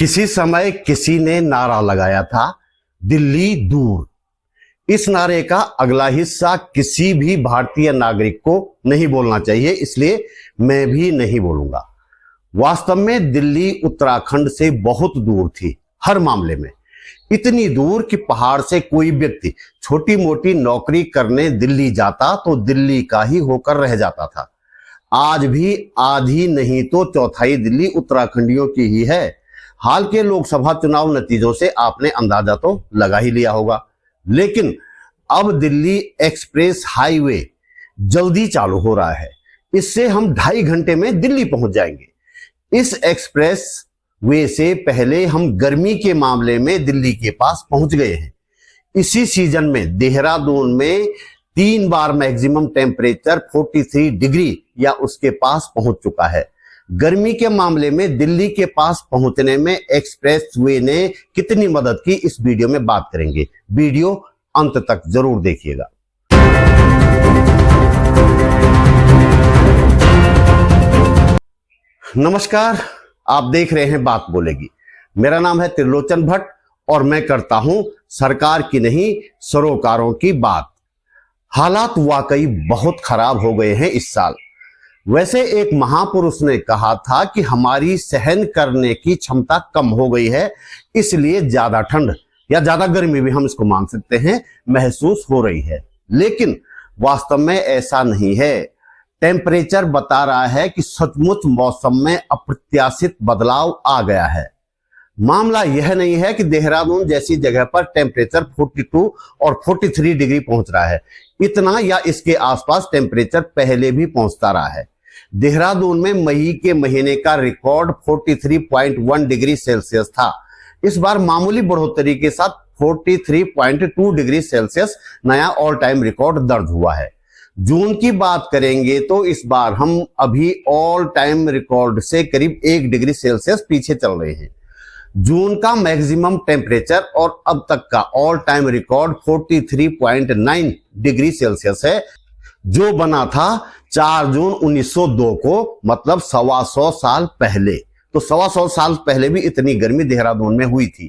किसी समय किसी ने नारा लगाया था, दिल्ली दूर। इस नारे का अगला हिस्सा किसी भी भारतीय नागरिक को नहीं बोलना चाहिए, इसलिए मैं भी नहीं बोलूंगा। वास्तव में दिल्ली उत्तराखंड से बहुत दूर थी, हर मामले में। इतनी दूर कि पहाड़ से कोई व्यक्ति छोटी मोटी नौकरी करने दिल्ली जाता तो दिल्ली का ही होकर रह जाता था। आज भी आधी नहीं तो चौथाई दिल्ली उत्तराखंडियों की ही है। हाल के लोकसभा चुनाव नतीजों से आपने अंदाजा तो लगा ही लिया होगा। लेकिन अब दिल्ली एक्सप्रेस हाईवे जल्दी चालू हो रहा है। इससे हम 2.5 घंटे में दिल्ली पहुंच जाएंगे। इस एक्सप्रेस वे से पहले हम गर्मी के मामले में दिल्ली के पास पहुंच गए हैं। इसी सीजन में देहरादून में 3 बार मैक्सिमम टेम्परेचर 43 डिग्री या उसके पास पहुंच चुका है। गर्मी के मामले में दिल्ली के पास पहुंचने में एक्सप्रेस वे ने कितनी मदद की, इस वीडियो में बात करेंगे। वीडियो अंत तक जरूर देखिएगा। नमस्कार, आप देख रहे हैं बात बोलेगी। मेरा नाम है त्रिलोचन भट्ट और मैं करता हूं सरकार की नहीं सरोकारों की बात। हालात वाकई बहुत खराब हो गए हैं इस साल। वैसे एक महापुरुष ने कहा था कि हमारी सहन करने की क्षमता कम हो गई है, इसलिए ज्यादा ठंड या ज्यादा गर्मी भी हम इसको मान सकते हैं महसूस हो रही है। लेकिन वास्तव में ऐसा नहीं है। टेम्परेचर बता रहा है कि सचमुच मौसम में अप्रत्याशित बदलाव आ गया है। मामला यह नहीं है कि देहरादून जैसी जगह पर टेम्परेचर 42 और 43 डिग्री पहुंच रहा है। इतना या इसके आसपास टेम्परेचर पहले भी पहुंचता रहा है। देहरादून में मई के महीने का रिकॉर्ड 43.1 डिग्री सेल्सियस था। इस बार मामूली बढ़ोतरी के साथ 43.2 डिग्री सेल्सियस नया ऑल टाइम रिकॉर्ड दर्ज हुआ है। जून की बात करेंगे तो इस बार हम अभी ऑल टाइम रिकॉर्ड से करीब 1 डिग्री सेल्सियस पीछे चल रहे हैं। जून का मैक्सिमम टेम्परेचर और अब तक का all time record 43.9 degree Celsius है, जो बना था 4 जून 1902 को, मतलब 125 साल पहले। तो 125 साल पहले भी इतनी गर्मी देहरादून में हुई थी।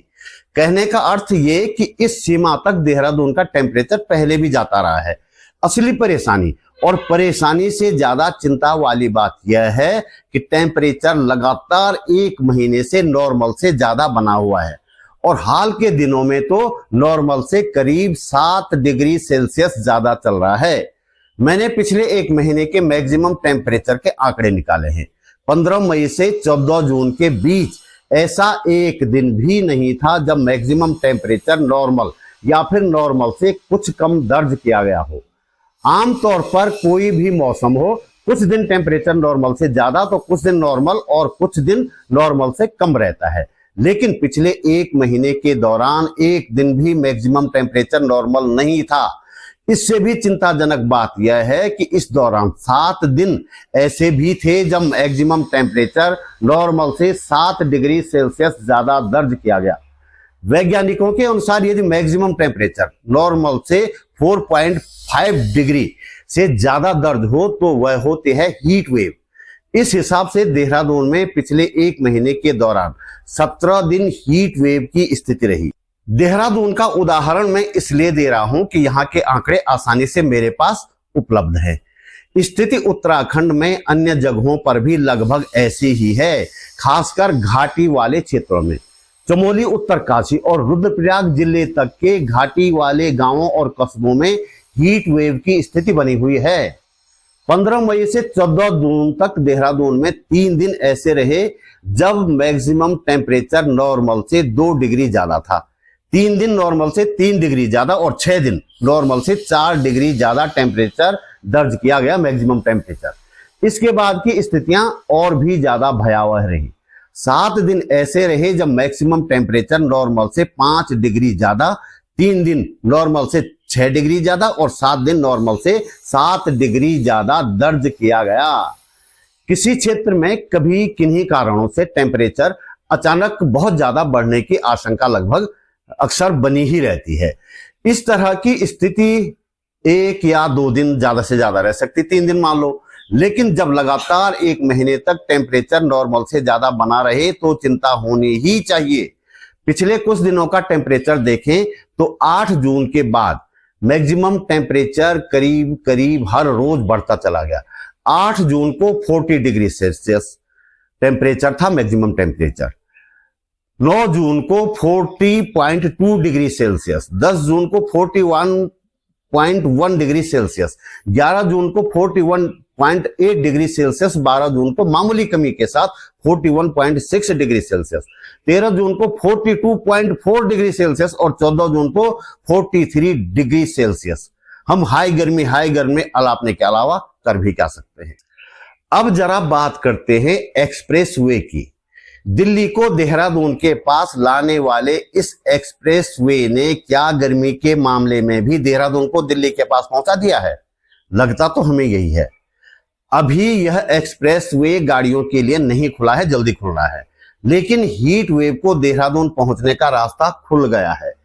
कहने का अर्थ ये कि इस सीमा तक देहरादून का टेम्परेचर पहले भी जाता रहा है। असली परेशानी और परेशानी से ज्यादा चिंता वाली बात यह है कि टेम्परेचर लगातार 1 महीने से नॉर्मल से ज्यादा बना हुआ है और हाल के दिनों में तो नॉर्मल से करीब 7 डिग्री सेल्सियस ज्यादा चल रहा है। मैंने पिछले 1 महीने के मैक्सिमम टेम्परेचर के आंकड़े निकाले हैं। 15 मई से 14 जून के बीच ऐसा एक दिन भी नहीं था जब मैक्सिमम टेम्परेचर नॉर्मल या फिर नॉर्मल से कुछ कम दर्ज किया गया हो। आमतौर पर कोई भी मौसम हो, कुछ दिन टेम्परेचर नॉर्मल से ज्यादा तो कुछ दिन नॉर्मल और कुछ दिन नॉर्मल से कम रहता है। लेकिन पिछले 1 महीने के दौरान एक दिन भी मैक्सिमम टेम्परेचर नॉर्मल नहीं था। इससे भी चिंताजनक बात यह है कि इस दौरान 7 दिन ऐसे भी थे जब मैक्सिमम टेम्परेचर नॉर्मल से 7 डिग्री सेल्सियस ज्यादा दर्ज किया गया। वैज्ञानिकों के अनुसार यदि मैक्सिमम टेम्परेचर नॉर्मल से 4.5 डिग्री से ज्यादा दर्ज हो तो वह होते हैं हीट वेव। इस हिसाब से देहरादून में पिछले 1 महीने के दौरान 17 दिन हीट वेव की स्थिति रही। देहरादून का उदाहरण मैं इसलिए दे रहा हूं कि यहाँ के आंकड़े आसानी से मेरे पास उपलब्ध है। स्थिति उत्तराखंड में अन्य जगहों पर भी लगभग ऐसी ही है, खासकर घाटी वाले क्षेत्रों में। चमोली, उत्तरकाशी और रुद्रप्रयाग जिले तक के घाटी वाले गांवों और कस्बों में हीट वेव की स्थिति बनी हुई है। 15 मई से 14 जून तक देहरादून में 3 दिन ऐसे रहे जब मैक्सिमम टेम्परेचर नॉर्मल से 2 डिग्री ज्यादा था। 3 दिन नॉर्मल से 3 डिग्री ज्यादा और 6 दिन नॉर्मल से 4 डिग्री ज्यादा टेम्परेचर दर्ज किया गया मैक्सिमम टेम्परेचर। इसके बाद की स्थितियां और भी ज्यादा भयावह रही। 7 दिन ऐसे रहे जब मैक्सिमम टेम्परेचर नॉर्मल से 5 डिग्री ज्यादा, 3 दिन नॉर्मल से 6 डिग्री ज्यादा और 7 दिन नॉर्मल से 7 डिग्री ज्यादा दर्ज किया गया। किसी क्षेत्र में कभी किन्हीं कारणों से टेम्परेचर अचानक बहुत ज्यादा बढ़ने की आशंका लगभग अक्सर बनी ही रहती है। इस तरह की स्थिति 1 या 2 दिन ज्यादा से ज्यादा रह सकती, 3 दिन मान लो। लेकिन जब लगातार 1 महीने तक टेम्परेचर नॉर्मल से ज्यादा बना रहे तो चिंता होनी ही चाहिए। पिछले कुछ दिनों का टेम्परेचर देखें तो 8 जून के बाद मैक्सिमम टेम्परेचर करीब करीब हर रोज बढ़ता चला गया। 8 जून को 40 डिग्री सेल्सियस टेम्परेचर था मैक्सिमम टेम्परेचर, 9 जून को 40.2 डिग्री सेल्सियस, 10 जून को 41.1 डिग्री सेल्सियस, 11 जून को 41.8 डिग्री सेल्सियस, 12 जून को मामूली कमी के साथ 41.6 डिग्री सेल्सियस, 13 जून को 42.4 डिग्री सेल्सियस और 14 जून को 43 डिग्री सेल्सियस। हम हाई गर्मी अलापने के अलावा कर भी क्या सकते हैं। अब जरा बात करते हैं एक्सप्रेस वे की। दिल्ली को देहरादून के पास लाने वाले इस एक्सप्रेस वे ने क्या गर्मी के मामले में भी देहरादून को दिल्ली के पास पहुंचा दिया है? लगता तो हमें यही है। अभी यह एक्सप्रेस वे गाड़ियों के लिए नहीं खुला है, जल्दी खुलना है, लेकिन हीट वेव को देहरादून पहुंचने का रास्ता खुल गया है।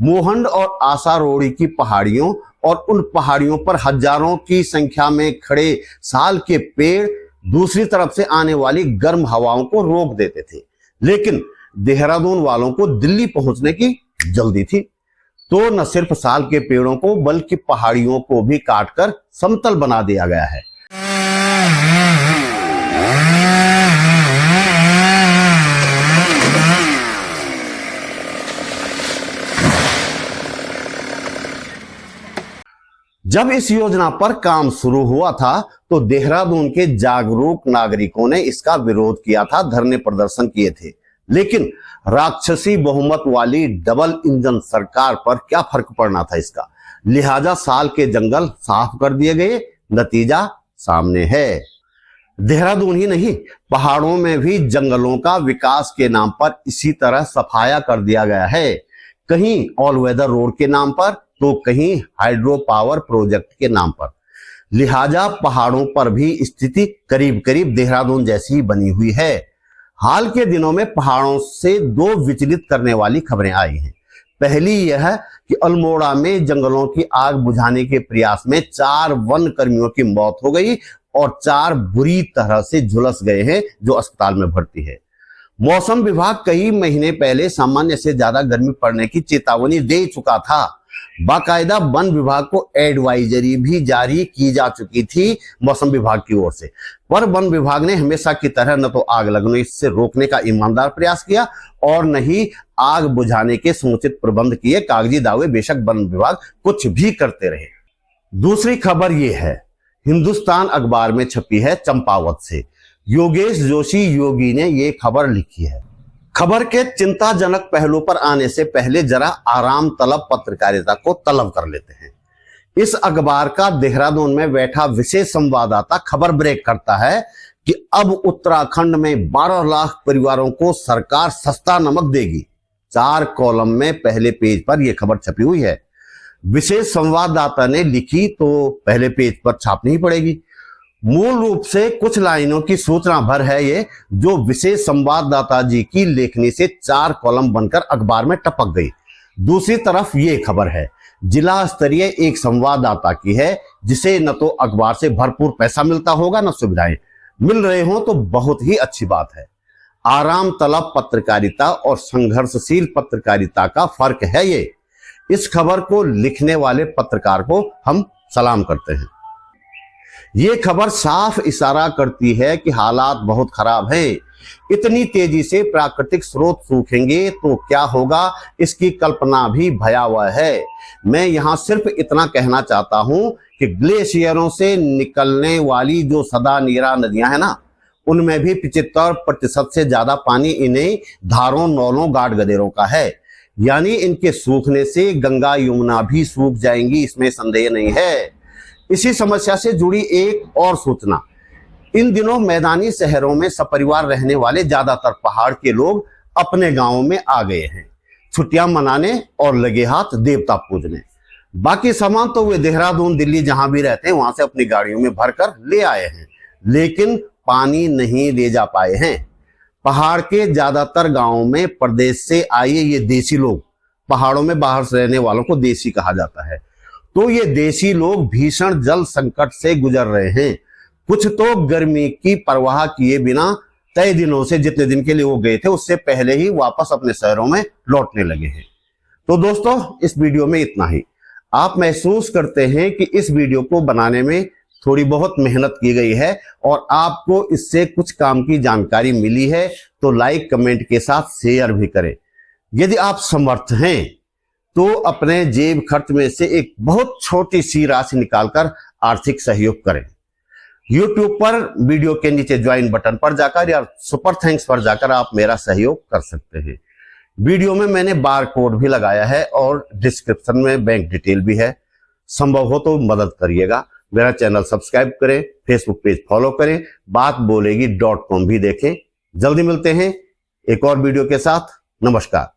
मोहंड और आसारोड़ी की पहाड़ियों और उन पहाड़ियों पर हजारों की संख्या में खड़े साल के पेड़ दूसरी तरफ से आने वाली गर्म हवाओं को रोक देते थे, लेकिन देहरादून वालों को दिल्ली पहुंचने की जल्दी थी। तो न सिर्फ साल के पेड़ों को बल्कि पहाड़ियों को भी काटकर समतल बना दिया गया है। जब इस योजना पर काम शुरू हुआ था तो देहरादून के जागरूक नागरिकों ने इसका विरोध किया था, धरने प्रदर्शन किए थे, लेकिन राक्षसी बहुमत वाली डबल इंजन सरकार पर क्या फर्क पड़ना था इसका। लिहाजा साल के जंगल साफ कर दिए गए, नतीजा सामने है। देहरादून ही नहीं, पहाड़ों में भी जंगलों का विकास के नाम पर इसी तरह सफाया कर दिया गया है। कहीं ऑल वेदर रोड के नाम पर तो कहीं हाइड्रो पावर प्रोजेक्ट के नाम पर। लिहाजा पहाड़ों पर भी स्थिति करीब करीब देहरादून जैसी ही बनी हुई है। हाल के दिनों में पहाड़ों से 2 विचलित करने वाली खबरें आई हैं। पहली यह है कि अल्मोड़ा में जंगलों की आग बुझाने के प्रयास में 4 वन कर्मियों की मौत हो गई और 4 बुरी तरह से झुलस गए हैं, जो अस्पताल में भर्ती है। मौसम विभाग कई महीने पहले सामान्य से ज्यादा गर्मी पड़ने की चेतावनी दे चुका था। बाकायदा वन विभाग को एडवाइजरी भी जारी की जा चुकी थी मौसम विभाग की ओर से, पर वन विभाग ने हमेशा की तरह न तो आग लगने से रोकने का ईमानदार प्रयास किया और न ही आग बुझाने के समुचित प्रबंध किए। कागजी दावे बेशक वन विभाग कुछ भी करते रहे। दूसरी खबर यह है, हिंदुस्तान अखबार में छपी है चंपावत से। योगेश जोशी योगी ने यह खबर लिखी है। खबर के चिंताजनक पहलू पर आने से पहले जरा आराम तलब पत्रकारिता को तलब कर लेते हैं। इस अखबार का देहरादून में बैठा विशेष संवाददाता खबर ब्रेक करता है कि अब उत्तराखंड में 12 लाख परिवारों को सरकार सस्ता नमक देगी। 4 कॉलम में पहले पेज पर यह खबर छपी हुई है। विशेष संवाददाता ने लिखी तो पहले पेज पर छापनी ही पड़ेगी। मूल रूप से कुछ लाइनों की सूचना भर है ये, जो विशेष संवाददाता जी की लेखनी से 4 कॉलम बनकर अखबार में टपक गई। दूसरी तरफ ये खबर है जिला स्तरीय एक संवाददाता की है, जिसे न तो अखबार से भरपूर पैसा मिलता होगा न सुविधाएं मिल रहे हो, तो बहुत ही अच्छी बात है। आराम तलब पत्रकारिता और संघर्षशील पत्रकारिता का फर्क है ये। इस खबर को लिखने वाले पत्रकार को हम सलाम करते हैं। ये खबर साफ इशारा करती है कि हालात बहुत खराब है। इतनी तेजी से प्राकृतिक स्रोत सूखेंगे तो क्या होगा, इसकी कल्पना भी भयावह है। मैं यहाँ सिर्फ इतना कहना चाहता हूँ कि ग्लेशियरों से निकलने वाली जो सदा नीरा नदियां हैं ना, उनमें भी 75% से ज्यादा पानी इन्हीं धारों, नौलों, गाड गदेरों का है। यानी इनके सूखने से गंगा यमुना भी सूख जाएंगी, इसमें संदेह नहीं है। इसी समस्या से जुड़ी एक और सूचना, इन दिनों मैदानी शहरों में सपरिवार रहने वाले ज्यादातर पहाड़ के लोग अपने गांवों में आ गए हैं छुट्टियां मनाने और लगे हाथ देवता पूजने। बाकी सामान तो वे देहरादून, दिल्ली जहां भी रहते हैं वहां से अपनी गाड़ियों में भरकर ले आए हैं, लेकिन पानी नहीं ले जा पाए हैं। पहाड़ के ज्यादातर गांवों में प्रदेश से आए ये देसी लोग, पहाड़ों में बाहर से रहने वालों को देसी कहा जाता है, तो ये देसी लोग भीषण जल संकट से गुजर रहे हैं। कुछ तो गर्मी की परवाह किए बिना तय दिनों से, जितने दिन के लिए वो गए थे उससे पहले ही वापस अपने शहरों में लौटने लगे हैं। तो दोस्तों इस वीडियो में इतना ही। आप महसूस करते हैं कि इस वीडियो को बनाने में थोड़ी बहुत मेहनत की गई है और आपको इससे कुछ काम की जानकारी मिली है तो लाइक कमेंट के साथ शेयर भी करें। यदि आप समर्थ हैं तो अपने जेब खर्च में से एक बहुत छोटी सी राशि निकालकर आर्थिक सहयोग करें। YouTube पर वीडियो के नीचे ज्वाइन बटन पर जाकर या सुपर थैंक्स पर जाकर आप मेरा सहयोग कर सकते हैं। वीडियो में मैंने बार कोड भी लगाया है और डिस्क्रिप्शन में बैंक डिटेल भी है। संभव हो तो मदद करिएगा। मेरा चैनल सब्सक्राइब करें, फेसबुक पेज फॉलो करें, बातबोलेगी.com भी देखें। जल्दी मिलते हैं एक और वीडियो के साथ। नमस्कार।